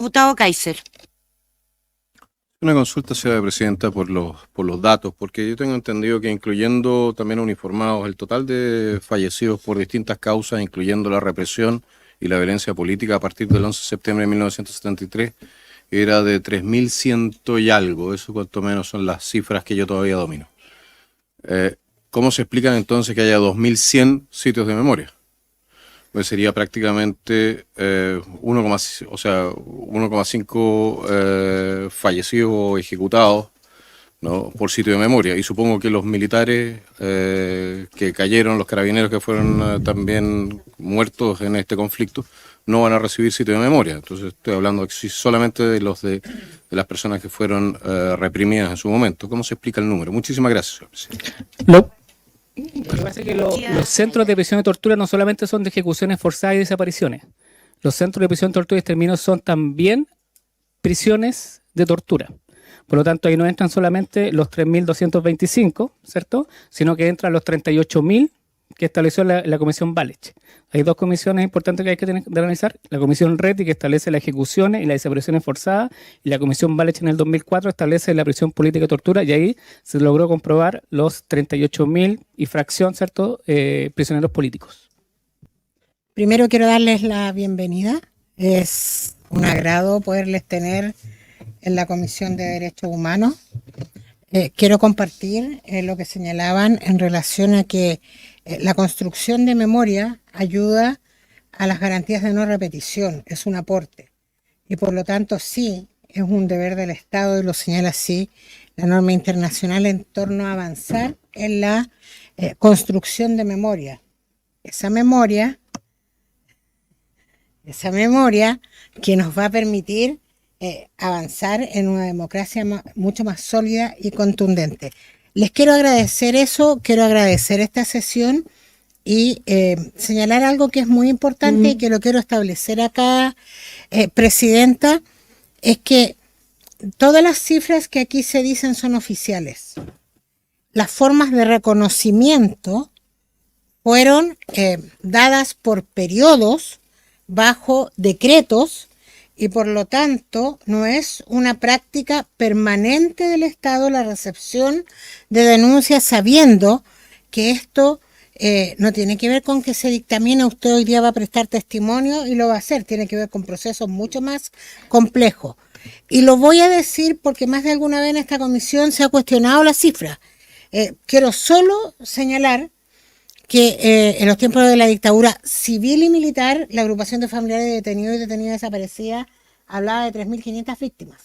Diputado Kaiser. Una consulta, señora presidenta, por los datos, porque yo tengo entendido que incluyendo también uniformados, el total de fallecidos por distintas causas, incluyendo la represión y la violencia política a partir del 11 de septiembre de 1973, era de 3.100 y algo. Eso cuanto menos son las cifras que yo todavía domino. ¿Cómo se explican entonces que haya 2.100 sitios de memoria? Pues sería prácticamente 1,5 fallecidos o ejecutados, ¿no?, por sitio de memoria. Y supongo que los militares que cayeron, los carabineros que fueron también muertos en este conflicto, no van a recibir sitio de memoria. Entonces estoy hablando solamente de de las personas que fueron reprimidas en su momento. ¿Cómo se explica el número? Muchísimas gracias, señor presidente. Lo que pasa es que los centros de prisión y tortura no solamente son de ejecuciones forzadas y desapariciones. Los centros de prisión, tortura y exterminio son también prisiones de tortura. Por lo tanto, ahí no entran solamente los 3.225, ¿cierto?, sino que entran los 38.000 que estableció la Comisión Wallich. Hay dos comisiones importantes que hay que tener de analizar. La Comisión Reti, que establece las ejecuciones y las desapariciones forzadas, y la Comisión Wallich en el 2004 establece la prisión política y tortura, y ahí se logró comprobar los 38.000 y fracción, ¿cierto?, prisioneros políticos. Primero quiero darles la bienvenida. Es un agrado poderles tener en la Comisión de Derechos Humanos. Quiero compartir lo que señalaban en relación a que la construcción de memoria ayuda a las garantías de no repetición, es un aporte. Y por lo tanto sí, es un deber del Estado, y lo señala así la norma internacional, en torno a avanzar en la construcción de memoria. Esa memoria que nos va a permitir avanzar en una democracia mucho más sólida y contundente. Les quiero agradecer eso, quiero agradecer esta sesión y señalar algo que es muy importante y que lo quiero establecer acá, Presidenta, es que todas las cifras que aquí se dicen son oficiales. Las formas de reconocimiento fueron dadas por periodos bajo decretos, y por lo tanto no es una práctica permanente del Estado la recepción de denuncias, sabiendo que esto no tiene que ver con que se dictamine, usted hoy día va a prestar testimonio y lo va a hacer, tiene que ver con procesos mucho más complejos. Y lo voy a decir porque más de alguna vez en esta comisión se ha cuestionado la cifra. Quiero solo señalar que en los tiempos de la dictadura civil y militar, la agrupación de familiares de detenidos y detenidas desaparecidas hablaba de 3.500 víctimas.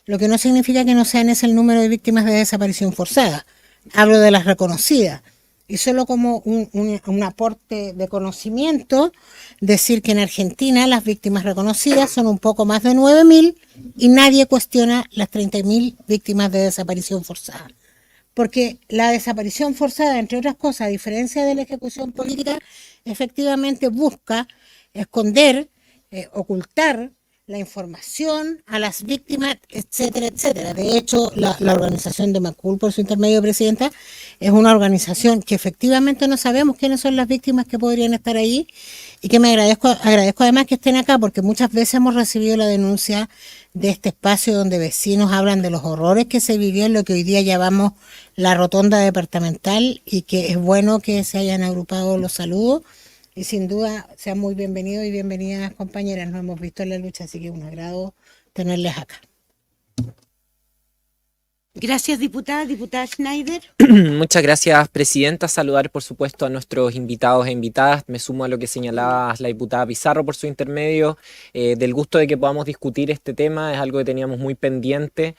Lo que no significa que no sean ese el número de víctimas de desaparición forzada. Hablo de las reconocidas. Y solo como un aporte de conocimiento, decir que en Argentina las víctimas reconocidas son un poco más de 9.000 y nadie cuestiona las 30.000 víctimas de desaparición forzada. Porque la desaparición forzada, entre otras cosas, a diferencia de la ejecución política, efectivamente busca esconder, ocultar la información a las víctimas, etcétera, etcétera. De hecho, la organización de Macul, por su intermedio, Presidenta, es una organización que efectivamente no sabemos quiénes son las víctimas que podrían estar ahí, y que me agradezco además que estén acá, porque muchas veces hemos recibido la denuncia de este espacio donde vecinos hablan de los horrores que se vivió en lo que hoy día llamamos la rotonda departamental, y que es bueno que se hayan agrupado los saludos. Y sin duda sean muy bienvenidos y bienvenidas, compañeras. Nos hemos visto en la lucha, así que es un agrado tenerles acá. Gracias, diputada. Diputada Schneider. Muchas gracias, Presidenta. Saludar, por supuesto, a nuestros invitados e invitadas. Me sumo a lo que señalaba la diputada Pizarro por su intermedio, del gusto de que podamos discutir este tema. Es algo que teníamos muy pendiente.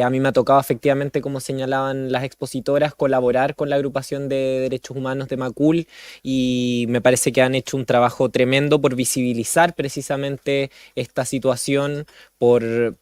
A mí me ha tocado, efectivamente, como señalaban las expositoras, colaborar con la agrupación de derechos humanos de Macul, y me parece que han hecho un trabajo tremendo por visibilizar precisamente esta situación, por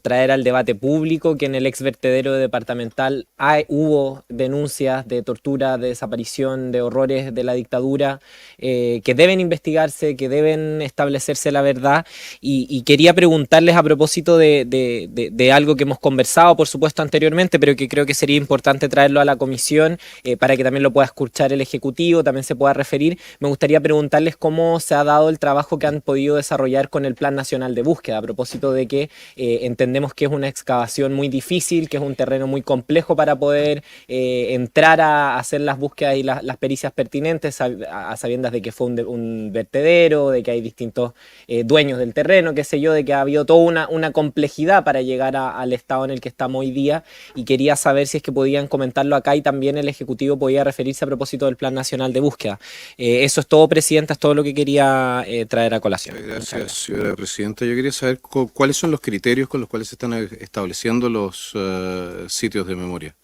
traer al debate público que en el ex vertedero vocero departamental, hubo denuncias de tortura, de desaparición, de horrores de la dictadura, que deben investigarse, que deben establecerse la verdad, y quería preguntarles a propósito de algo que hemos conversado, por supuesto, anteriormente, pero que creo que sería importante traerlo a la comisión para que también lo pueda escuchar el Ejecutivo, también se pueda referir. Me gustaría preguntarles cómo se ha dado el trabajo que han podido desarrollar con el Plan Nacional de Búsqueda, a propósito de que entendemos que es una excavación muy difícil, que es un terreno muy complejo para poder entrar a hacer las búsquedas y las pericias pertinentes, a sabiendas de que fue un vertedero, de que hay distintos dueños del terreno, qué sé yo, de que ha habido toda una complejidad para llegar al estado en el que estamos hoy día, y quería saber si es que podían comentarlo acá y también el Ejecutivo podía referirse a propósito del Plan Nacional de Búsqueda. Eso es todo, Presidenta, es todo lo que quería traer a colación. Gracias, señora Presidenta. Yo quería saber cuáles son los criterios con los cuales se están estableciendo los sitios de memoria.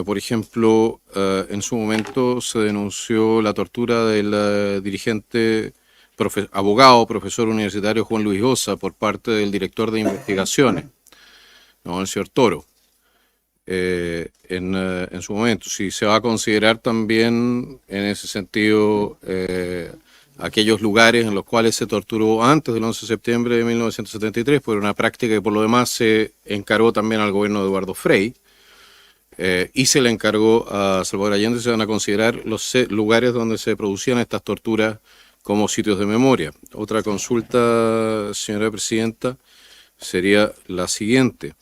Por ejemplo, en su momento se denunció la tortura del dirigente, abogado, profesor universitario Juan Luis Osa por parte del director de investigaciones, ¿no?, el señor Toro. En su momento, si se va a considerar también en ese sentido aquellos lugares en los cuales se torturó antes del 11 de septiembre de 1973, por una práctica que por lo demás se encargó también al gobierno de Eduardo Frei, y se le encargó a Salvador Allende. Se van a considerar los lugares donde se producían estas torturas como sitios de memoria. Otra consulta, señora Presidenta, sería la siguiente.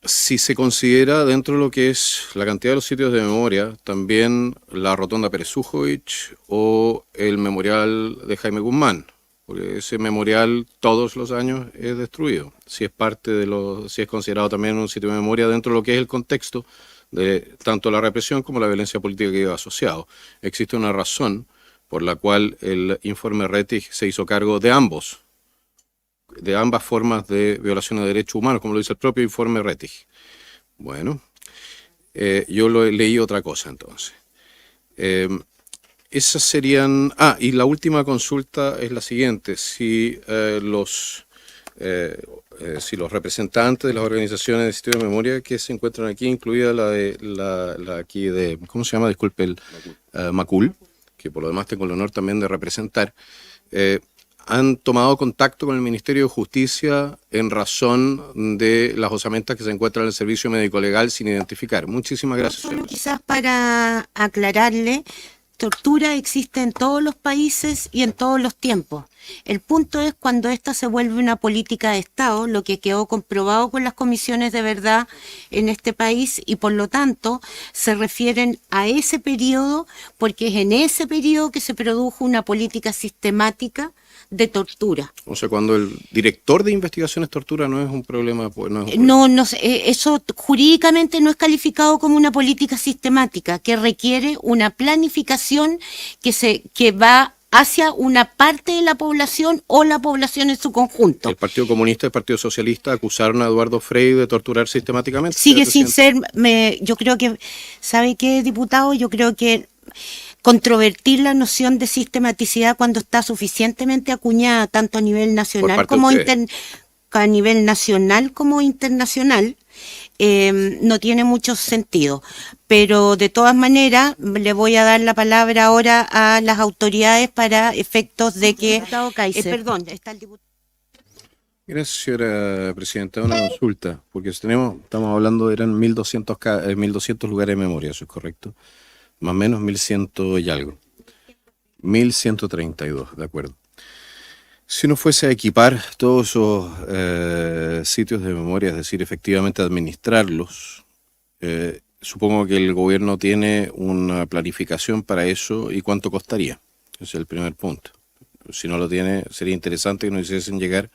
Si se considera dentro de lo que es la cantidad de los sitios de memoria, también la Rotonda Pérez Ujovich o el memorial de Jaime Guzmán, porque ese memorial todos los años es destruido, si es considerado también un sitio de memoria dentro de lo que es el contexto de tanto la represión como la violencia política que iba asociado. Existe una razón por la cual el informe Rettig se hizo cargo de ambas formas de violación de derechos humanos, como lo dice el propio informe Rettig. Bueno, yo leí otra cosa entonces. Esas serían... y la última consulta es la siguiente. Si los representantes de las organizaciones de sitio de memoria que se encuentran aquí, incluida la aquí de... ¿Cómo se llama? Disculpe, el Macul, que por lo demás tengo el honor también de representar, han tomado contacto con el Ministerio de Justicia en razón de las osamentas que se encuentran en el servicio médico legal sin identificar. Muchísimas gracias. Solo quizás para aclararle, tortura existe en todos los países y en todos los tiempos. El punto es cuando esta se vuelve una política de Estado, lo que quedó comprobado con las comisiones de verdad en este país, y por lo tanto se refieren a ese periodo, porque es en ese periodo que se produjo una política sistemática de tortura. O sea, cuando el director de investigaciones tortura no es un problema. Eso jurídicamente no es calificado como una política sistemática, que requiere una planificación que va hacia una parte de la población o la población en su conjunto. El Partido Comunista y el Partido Socialista acusaron a Eduardo Frei de torturar sistemáticamente. Sigue sin ser, yo creo que, ¿sabe qué, diputado? Yo creo que controvertir la noción de sistematicidad cuando está suficientemente acuñada tanto a nivel nacional como a nivel nacional como internacional, no tiene mucho sentido. Pero de todas maneras le voy a dar la palabra ahora a las autoridades para efectos de que... perdón, está el diputado. Gracias, señora Presidenta. Una consulta, porque estamos hablando, eran 1.200 lugares de memoria, ¿eso es correcto? Más o menos 1.100 y algo. 1.132, de acuerdo. Si uno fuese a equipar todos esos sitios de memoria, es decir, efectivamente administrarlos, supongo que el gobierno tiene una planificación para eso, ¿y cuánto costaría? Ese es el primer punto. Si no lo tiene, sería interesante que nos hiciesen llegar,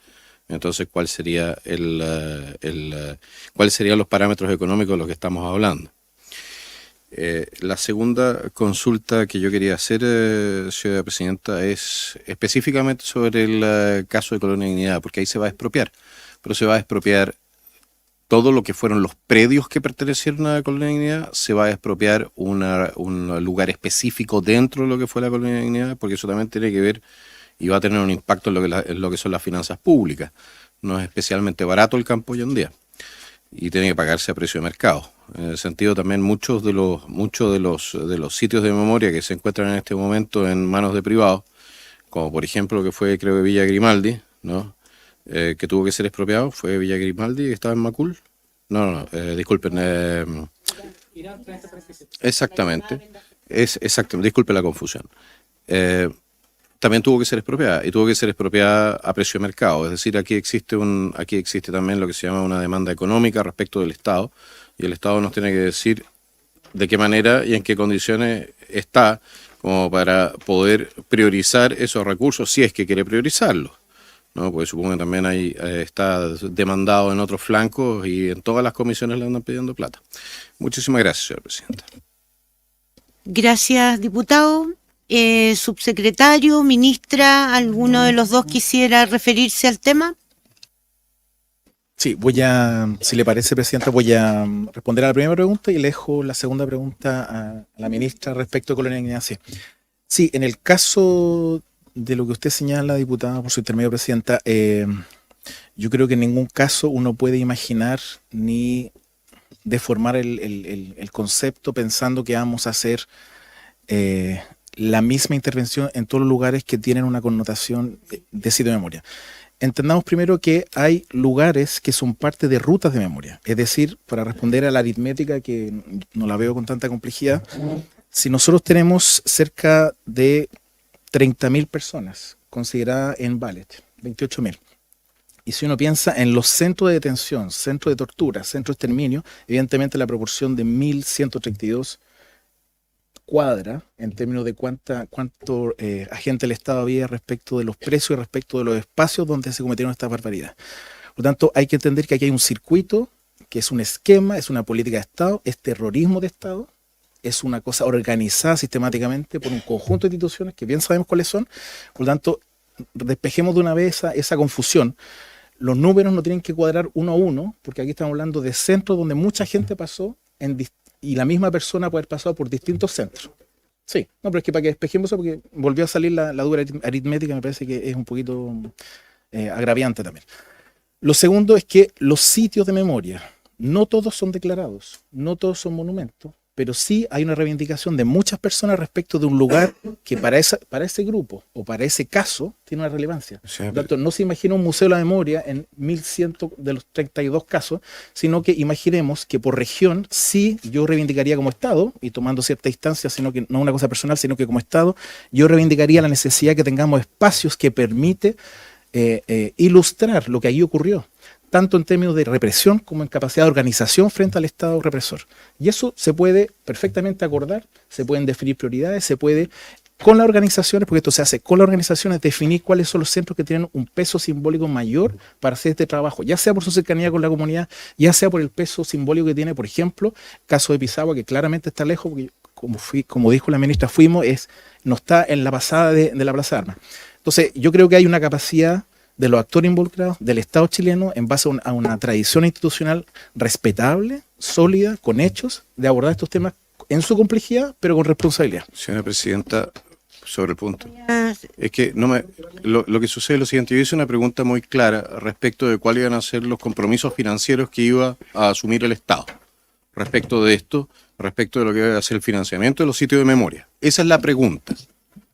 entonces, ¿cuáles serían los parámetros económicos de los que estamos hablando? La segunda consulta que yo quería hacer, señora Presidenta, es específicamente sobre el caso de Colonia Dignidad, porque ahí se va a expropiar, pero se va a expropiar todo lo que fueron los predios que pertenecieron a la Colonia Dignidad, se va a expropiar un lugar específico dentro de lo que fue la Colonia Dignidad, porque eso también tiene que ver y va a tener un impacto en lo que son las finanzas públicas. No es especialmente barato el campo hoy en día. y tiene que pagarse a precio de mercado. En el sentido también muchos de los sitios de memoria que se encuentran en este momento en manos de privados, como por ejemplo que fue, creo, Villa Grimaldi, ¿no? Que tuvo que ser expropiado, fue Villa Grimaldi, que estaba en Macul. Disculpen. Exactamente, disculpe la confusión. También tuvo que ser expropiada, y tuvo que ser expropiada a precio de mercado. Es decir, aquí existe también lo que se llama una demanda económica respecto del Estado, y el Estado nos tiene que decir de qué manera y en qué condiciones está como para poder priorizar esos recursos, si es que quiere priorizarlos, ¿no? Porque supongo que también está demandado en otros flancos y en todas las comisiones le andan pidiendo plata. Muchísimas gracias, señora presidenta. Gracias, diputado. Subsecretario, ministra, ¿alguno de los dos quisiera referirse al tema? Sí, si le parece, presidenta, voy a responder a la primera pregunta y le dejo la segunda pregunta a la ministra respecto a Colonia Ignacia. Sí, en el caso de lo que usted señala, diputada, por su intermedio, presidenta, yo creo que en ningún caso uno puede imaginar ni deformar el concepto pensando que vamos a hacer la misma intervención en todos los lugares que tienen una connotación de sitio de memoria. Entendamos primero que hay lugares que son parte de rutas de memoria. Es decir, para responder a la aritmética, que no la veo con tanta complejidad, si nosotros tenemos cerca de 30.000 personas consideradas en Ballet, 28.000, y si uno piensa en los centros de detención, centros de tortura, centros de exterminio, evidentemente la proporción de 1.132 cuadra en términos de cuánto agente del Estado había respecto de los precios y respecto de los espacios donde se cometieron estas barbaridades. Por lo tanto, hay que entender que aquí hay un circuito, que es un esquema, es una política de Estado, es terrorismo de Estado, es una cosa organizada sistemáticamente por un conjunto de instituciones que bien sabemos cuáles son. Por lo tanto, despejemos de una vez esa confusión. Los números no tienen que cuadrar uno a uno, porque aquí estamos hablando de centros donde mucha gente pasó y la misma persona puede haber pasado por distintos centros. Sí, no, pero es que para que despejemos eso, porque volvió a salir la dura aritmética, me parece que es un poquito agraviante también. Lo segundo es que los sitios de memoria, no todos son declarados, no todos son monumentos, pero sí hay una reivindicación de muchas personas respecto de un lugar que para ese grupo o para ese caso tiene una relevancia. Sí, por lo tanto, no se imagina un museo de la memoria en 1.100 de los 32 casos, sino que imaginemos que por región sí yo reivindicaría como Estado, y tomando cierta distancia, sino que no una cosa personal, sino que como Estado, yo reivindicaría la necesidad de que tengamos espacios que permite ilustrar lo que allí ocurrió, tanto en términos de represión como en capacidad de organización frente al Estado represor. Y eso se puede perfectamente acordar, se pueden definir prioridades, se puede con las organizaciones, porque esto se hace con las organizaciones, definir cuáles son los centros que tienen un peso simbólico mayor para hacer este trabajo, ya sea por su cercanía con la comunidad, ya sea por el peso simbólico que tiene, por ejemplo, caso de Pisagua, que claramente está lejos, porque como dijo la ministra, no está en la pasada de la Plaza de Armas. Entonces, yo creo que hay una capacidad de los actores involucrados, del Estado chileno, en base a una tradición institucional respetable, sólida, con hechos, de abordar estos temas en su complejidad, pero con responsabilidad. Señora presidenta, sobre el punto. Es que lo que sucede es lo siguiente. Yo hice una pregunta muy clara respecto de cuáles iban a ser los compromisos financieros que iba a asumir el Estado. Respecto de esto, respecto de lo que iba a ser el financiamiento de los sitios de memoria. Esa es la pregunta.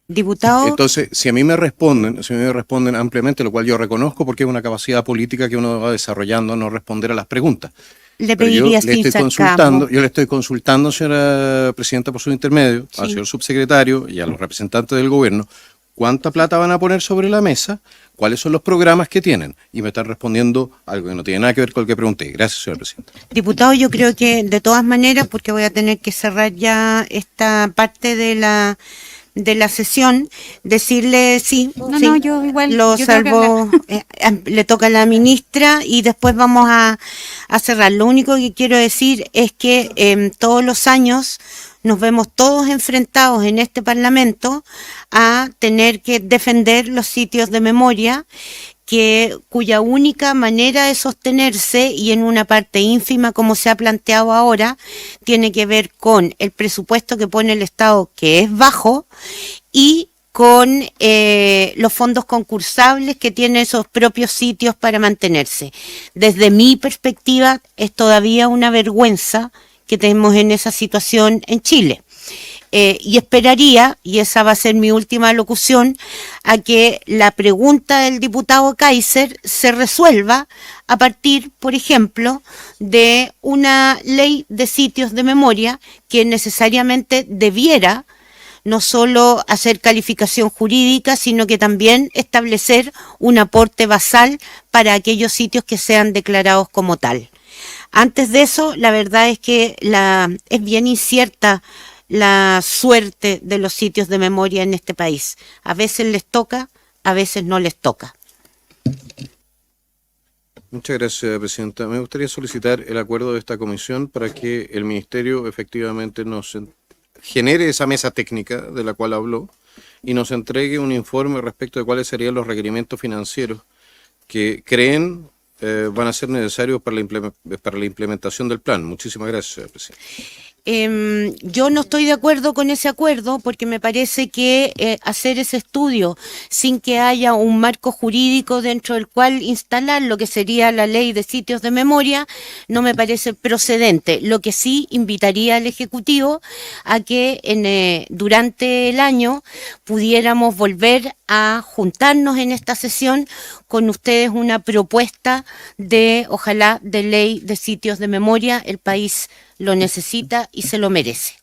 Diputado. Entonces, si a mí me responden ampliamente, lo cual yo reconozco porque es una capacidad política que uno va desarrollando, no responder a las preguntas. Le pediría sin sarcasmo. Yo le estoy consultando, señora presidenta, por su intermedio, al señor subsecretario y a los representantes del gobierno, cuánta plata van a poner sobre la mesa, cuáles son los programas que tienen. Y me están respondiendo algo que no tiene nada que ver con lo que pregunté. Gracias, señora presidenta. Diputado, yo creo que de todas maneras, porque voy a tener que cerrar ya esta parte de la sesión, decirle sí, yo igual lo salvo, le toca a la ministra y después vamos a cerrar. Lo único que quiero decir es que todos los años nos vemos todos enfrentados en este Parlamento a tener que defender los sitios de memoria, cuya única manera de sostenerse, y en una parte ínfima como se ha planteado ahora, tiene que ver con el presupuesto que pone el Estado, que es bajo, y con los fondos concursables que tienen esos propios sitios para mantenerse. Desde mi perspectiva, es todavía una vergüenza que tenemos en esa situación en Chile. Y esperaría, y esa va a ser mi última locución, a que la pregunta del diputado Kaiser se resuelva a partir, por ejemplo, de una ley de sitios de memoria que necesariamente debiera no solo hacer calificación jurídica, sino que también establecer un aporte basal para aquellos sitios que sean declarados como tal. Antes de eso, la verdad es que es bien incierta la suerte de los sitios de memoria en este país. A veces les toca, a veces no les toca. Muchas gracias, presidenta. Me gustaría solicitar el acuerdo de esta comisión para que el Ministerio efectivamente nos genere esa mesa técnica de la cual habló y nos entregue un informe respecto de cuáles serían los requerimientos financieros que creen van a ser necesarios para la implementación del plan. Muchísimas gracias, presidente. Yo no estoy de acuerdo con ese acuerdo porque me parece que hacer ese estudio sin que haya un marco jurídico dentro del cual instalar lo que sería la ley de sitios de memoria no me parece procedente. Lo que sí invitaría al Ejecutivo a que durante el año pudiéramos volver a juntarnos en esta sesión con ustedes una propuesta ojalá, de ley de sitios de memoria. El país lo necesita y se lo merece.